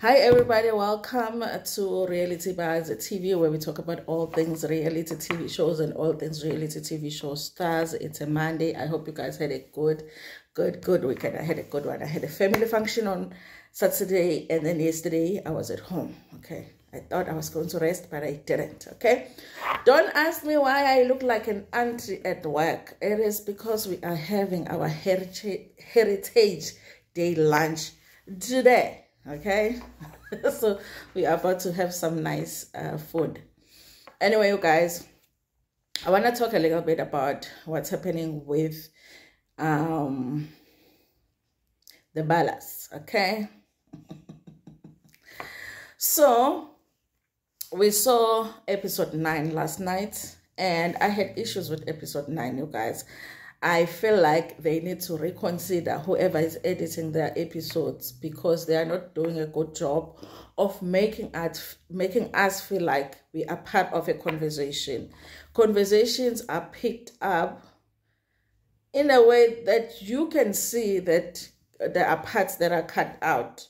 Hi everybody, welcome to Reality Bars TV, where we talk about all things reality TV shows and all things reality TV show stars. It's a Monday. I hope you guys had a good weekend. I had a good one. I had a family function on Saturday, and then yesterday I was at home. Okay, I thought I was going to rest, but I didn't. Okay, don't ask me why I look like an auntie at work. It is because we are having our Heritage Day lunch today. Okay, so we are about to have some nice food. Anyway, you guys, I want to talk a little bit about what's happening with the Balas. Okay, so we saw episode 9 last night, and I had issues with episode 9, you guys. I feel like they need to reconsider whoever is editing their episodes, because they are not doing a good job of making us feel like we are part of a conversation. Conversations are picked up in a way that you can see that there are parts that are cut out.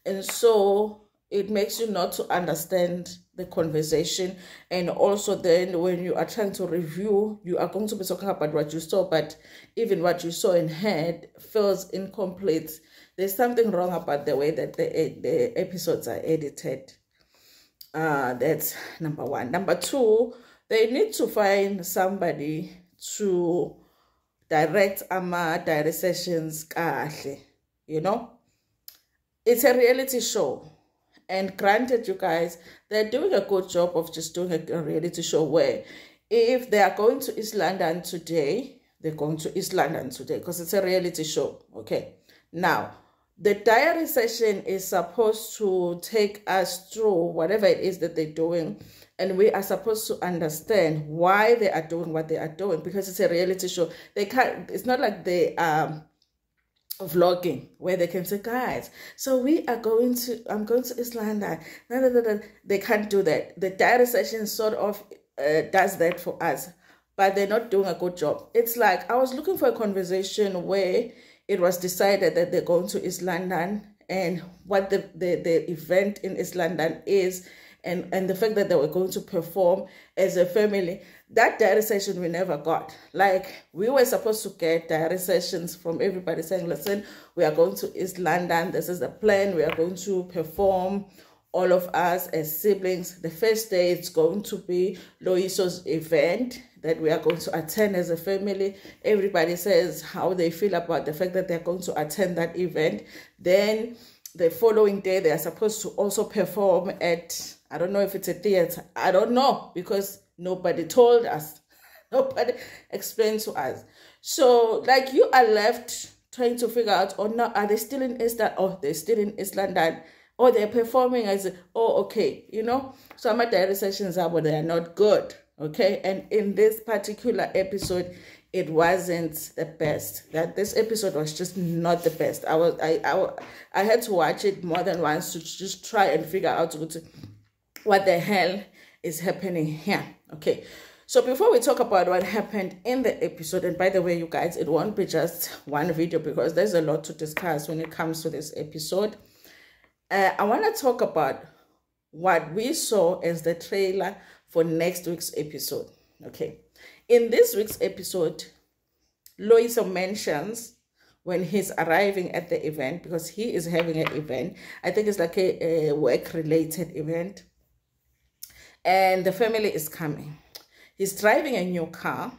And so it makes you not to understand the conversation. And also then when you are trying to review, you are going to be talking about what you saw, but even what you saw and heard feels incomplete. There's something wrong about the way that the episodes are edited. That's number one. Number two, they need to find somebody to direct diary sessions kahle. You know, it's a reality show. And granted, you guys, they're doing a good job of just doing a reality show where if they are going to East London today, they're going to East London today because it's a reality show. Okay. Now, the diary session is supposed to take us through whatever it is that they're doing. And we are supposed to understand why they are doing what they are doing, because it's a reality show. They can't, it's not like they vlogging where they can say, guys, so I'm going to East London. No. They can't do that. The diary session sort of does that for us, but they're not doing a good job. It's like I was looking for a conversation where it was decided that they're going to East London and what the event in East London is, and the fact that they were going to perform as a family. That diary session we never got. Like, we were supposed to get diary sessions from everybody saying, listen, we are going to East London. This is the plan. We are going to perform, all of us as siblings. The first day it's going to be Loiso's event that we are going to attend as a family. Everybody says how they feel about the fact that they're going to attend that event. Then the following day, they are supposed to also perform at, I don't know if it's a theater. I don't know, because nobody told us. Nobody explained to us. So, like, you are left trying to figure out, oh, no, are they still in East London? Oh, they're still in East London. Or they're performing as, oh, okay, you know. Some of diary sessions are, but they are not good, okay? And in this particular episode, it wasn't the best. That this episode was just not the best. I had to watch it more than once to just try and figure out what the hell is happening here. Okay, so before we talk about what happened in the episode, and by the way, you guys, it won't be just one video because there's a lot to discuss when it comes to this episode. I want to talk about what we saw as the trailer for next week's episode. Okay, in this week's episode, Loiso mentions when he's arriving at the event, because he is having an event. I think it's like a work-related event. And the family is coming. He's driving a new car,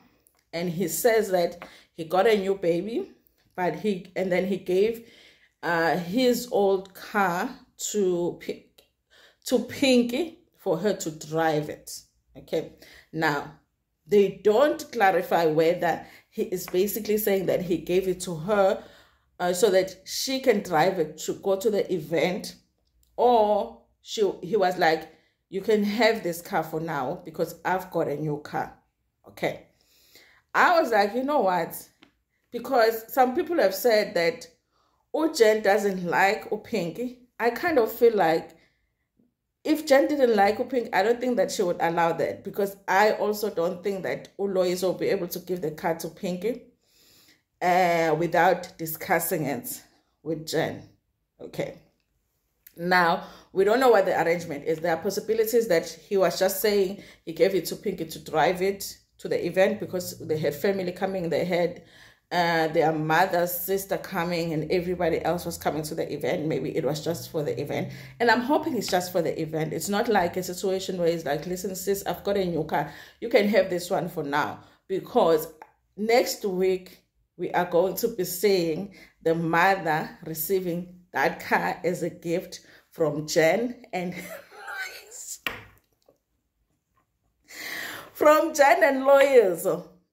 and he says that he got a new baby, but then he gave his old car to Pinky for her to drive it. Okay. Now, they don't clarify whether he is basically saying that he gave it to her so that she can drive it to go to the event, or he was like, you can have this car for now because I've got a new car. Okay. I was like, you know what? Because some people have said that Jen doesn't like Pinky. I kind of feel like if Jen didn't like Pinky, I don't think that she would allow that, because I also don't think that Lois will be able to give the car to Pinky without discussing it with Jen. Okay. Now, we don't know what the arrangement is. There are possibilities that he was just saying he gave it to Pinky to drive it to the event because they had family coming. They had their mother's sister coming and everybody else was coming to the event. Maybe it was just for the event. And I'm hoping it's just for the event. It's not like a situation where it's like, listen, sis, I've got a new car. You can have this one for now. Because next week, we are going to be seeing the mother receiving that car as a gift from Jen and from Jen and lawyers.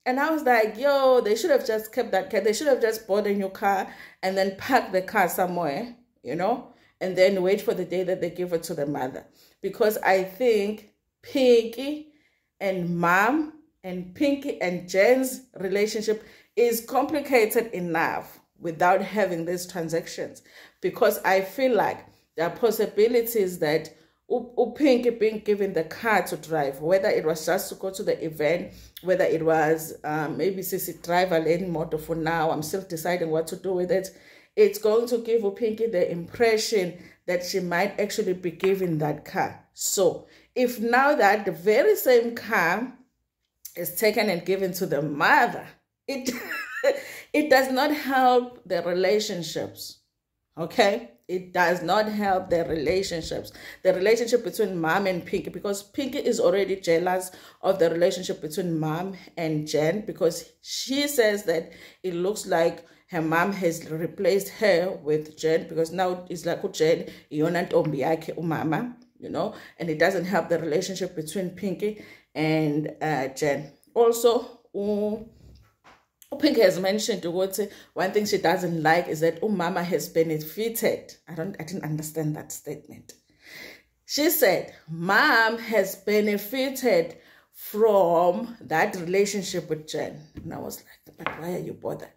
And I was like, yo, they should have just kept that car. They should have just bought a new car and then parked the car somewhere, you know, and then wait for the day that they give it to the mother. Because I think Pinky and Mom and Pinky and Jen's relationship is complicated enough without having these transactions, because I feel like there are possibilities that Pinky being given the car to drive, whether it was just to go to the event, whether it was maybe Sissy drive a lane motor for now, I'm still deciding what to do with it. It's going to give Pinky the impression that she might actually be given that car. So if now that the very same car is taken and given to the mother, it does not help the relationships, okay? It does not help the relationships. The relationship between Mom and Pinky, because Pinky is already jealous of the relationship between Mom and Jen, because she says that it looks like her mom has replaced her with Jen, because now it's like Jen, Yona Ntombi yakhe umama, you know, and it doesn't help the relationship between Pinky and Jen. Also, Pinky has mentioned one thing she doesn't like is that Mama has benefited. I didn't understand that statement. She said Mom has benefited from that relationship with Jen. And I was like, but why are you bothered?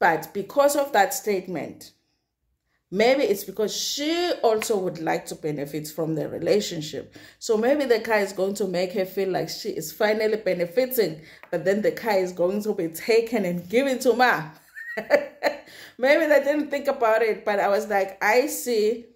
But because of that statement, maybe it's because she also would like to benefit from the relationship. So maybe the car is going to make her feel like she is finally benefiting, but then the car is going to be taken and given to Mom. Maybe they didn't think about it, but I was like, I see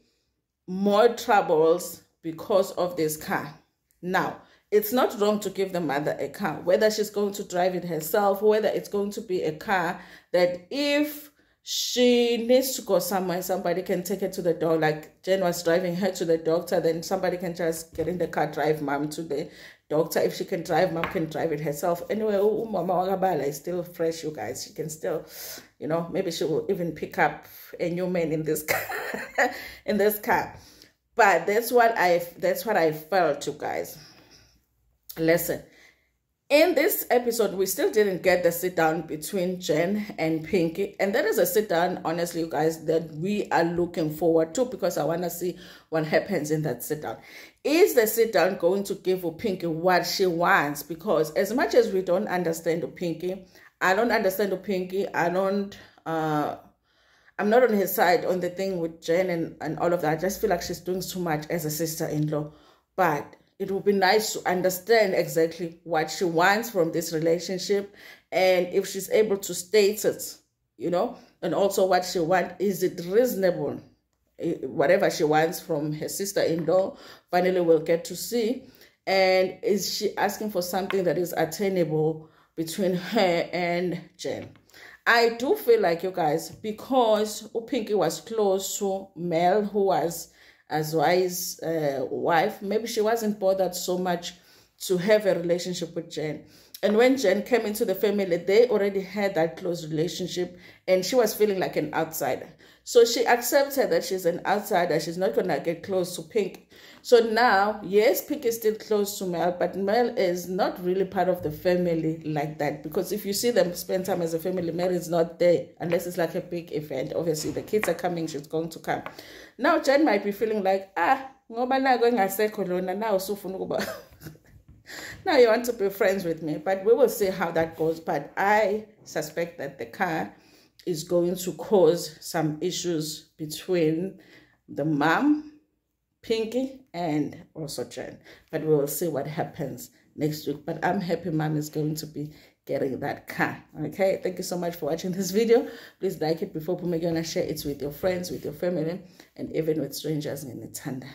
more troubles because of this car. Now, it's not wrong to give the mother a car, whether she's going to drive it herself, whether it's going to be a car that if she needs to go somewhere, somebody can take her to the doctor. Like Jen was driving her to the doctor, then somebody can just get in the car, drive Mom to the doctor. If she can drive, Mom can drive it herself. Anyway, Mama Wagabala is still fresh, you guys. She can still, you know, maybe she will even pick up a new man in this car, in this car. But that's what I felt, you guys. Listen. In this episode, we still didn't get the sit down between Jen and Pinky. And that is a sit down, honestly, you guys, that we are looking forward to, because I want to see what happens in that sit down. Is the sit down going to give Pinky what she wants? Because as much as we don't understand Pinky, I don't understand Pinky. I'm not on his side on the thing with Jen and all of that. I just feel like she's doing too much as a sister-in-law. But it would be nice to understand exactly what she wants from this relationship, and if she's able to state it, you know, and also what she wants, is it reasonable? Whatever she wants from her sister-in-law, finally we'll get to see. And is she asking for something that is attainable between her and Jen? I do feel like, you guys, because Pinky was close to Mel, who was Azwai's wife, maybe she wasn't bothered so much to have a relationship with Jen. And when Jen came into the family, they already had that close relationship, and she was feeling like an outsider. So she accepted that she's an outsider. She's not going to get close to Pink. So now, yes, Pink is still close to Mel, but Mel is not really part of the family like that. Because if you see them spend time as a family, Mel is not there unless it's like a big event. Obviously, the kids are coming, she's going to come. Now, Jen might be feeling like, ngoba na going now now you want to be friends with me. But we will see how that goes. But I suspect that the car is going to cause some issues between the mom, Pinky, and also Jen. But we will see what happens next week. But I'm happy Mom is going to be getting that car. Okay, thank you so much for watching this video. Please like it before you share it with your friends, with your family, and even with strangers in the tanda.